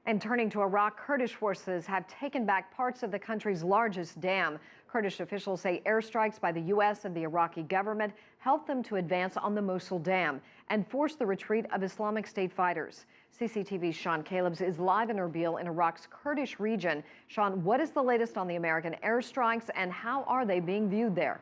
And turning to Iraq, Kurdish forces have taken back parts of the country's largest dam. Kurdish officials say airstrikes by the U.S. and the Iraqi government helped them to advance on the Mosul dam and force the retreat of Islamic State fighters. CCTV's Sean Callebs is live in Irbil in Iraq's Kurdish region. Sean, what is the latest on the American airstrikes and how are they being viewed there?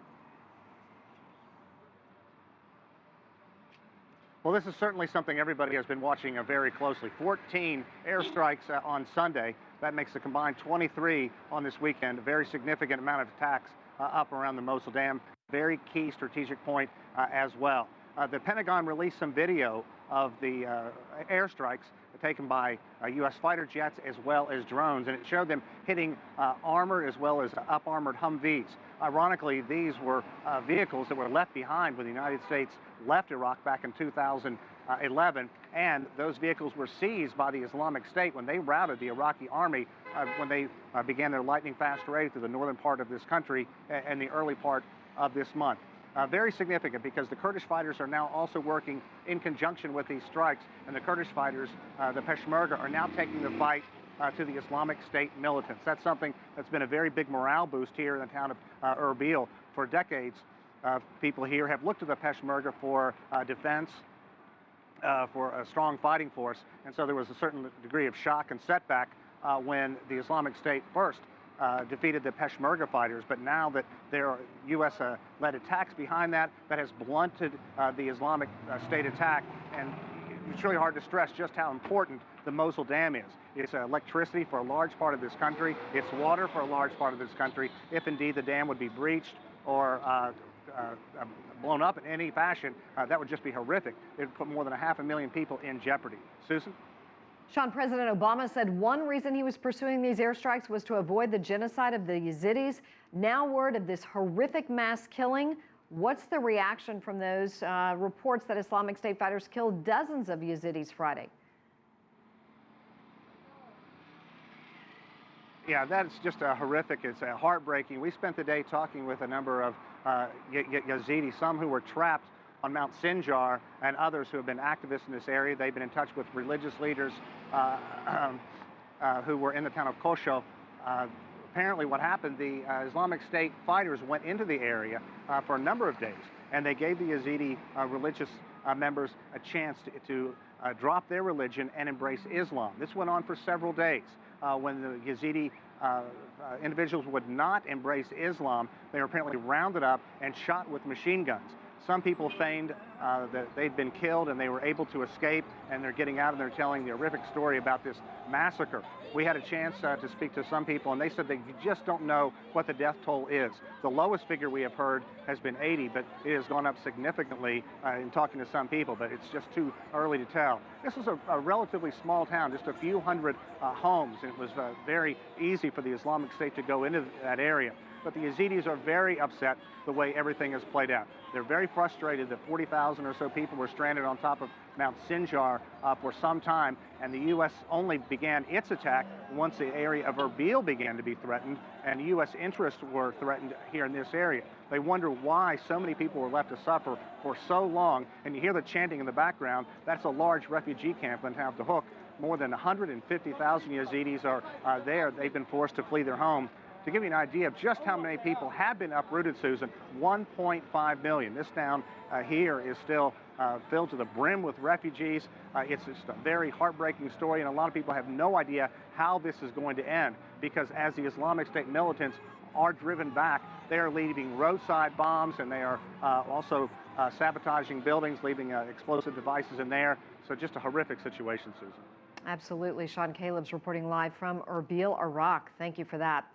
Well, this is certainly something everybody has been watching very closely. 14 airstrikes on Sunday. That makes a combined 23 on this weekend. A very significant amount of attacks up around the Mosul Dam. Very key strategic point as well. The Pentagon released some video of the airstrikes taken by U.S. fighter jets as well as drones, and it showed them hitting armored as well as up-armored Humvees. Ironically, these were vehicles that were left behind when the United States left Iraq back in 2011, and those vehicles were seized by the Islamic State when they routed the Iraqi army when they began their lightning-fast raid through the northern part of this country in the early part of this month. Very significant because the Kurdish fighters are now also working in conjunction with these strikes, and the Kurdish fighters, the Peshmerga, are now taking the fight to the Islamic State militants. That's something that's been a very big morale boost here in the town of Irbil. For decades, people here have looked to the Peshmerga for defense, for a strong fighting force, and so there was a certain degree of shock and setback when the Islamic State first defeated the Peshmerga fighters, but now that there are U.S.-led attacks behind that has blunted the Islamic State attack, and it's really hard to stress just how important the Mosul Dam is. It's electricity for a large part of this country. It's water for a large part of this country. If indeed the dam would be breached or blown up in any fashion, that would just be horrific. It would put more than 500,000 people in jeopardy. Susan? Sean, President Obama said one reason he was pursuing these airstrikes was to avoid the genocide of the Yazidis. Now word of this horrific mass killing. What's the reaction from those reports that Islamic State fighters killed dozens of Yazidis Friday? Yeah, that's just horrific. It's heartbreaking. We spent the day talking with a number of Yazidis, some who were trapped on Mount Sinjar, and others who have been activists in this area. They've been in touch with religious leaders who were in the town of Kosho. Apparently what happened, the Islamic State fighters went into the area for a number of days, and they gave the Yazidi religious members a chance to drop their religion and embrace Islam. This went on for several days. When the Yazidi individuals would not embrace Islam, they were apparently rounded up and shot with machine guns. Some people feigned that they'd been killed and they were able to escape, and they're getting out and they're telling the horrific story about this massacre. We had a chance to speak to some people, and they said they just don't know what the death toll is. The lowest figure we have heard has been 80, but it has gone up significantly in talking to some people, but it's just too early to tell. This was a relatively small town, just a few hundred homes, and it was very easy for the Islamic State to go into that area. But the Yazidis are very upset the way everything has played out. They're very frustrated that 40,000 or so people were stranded on top of Mount Sinjar for some time, and the U.S. only began its attack once the area of Irbil began to be threatened, and U.S. interests were threatened here in this area. They wonder why so many people were left to suffer for so long, and you hear the chanting in the background. That's a large refugee camp in Town of the Hook. More than 150,000 Yazidis are there. They've been forced to flee their home. To give you an idea of just how many people have been uprooted, Susan, 1.5 million. This town here is still filled to the brim with refugees. It's just a very heartbreaking story, and a lot of people have no idea how this is going to end, because as the Islamic State militants are driven back, they are leaving roadside bombs, and they are also sabotaging buildings, leaving explosive devices in there. So just a horrific situation, Susan. Absolutely. Sean Callebs reporting live from Irbil, Iraq. Thank you for that.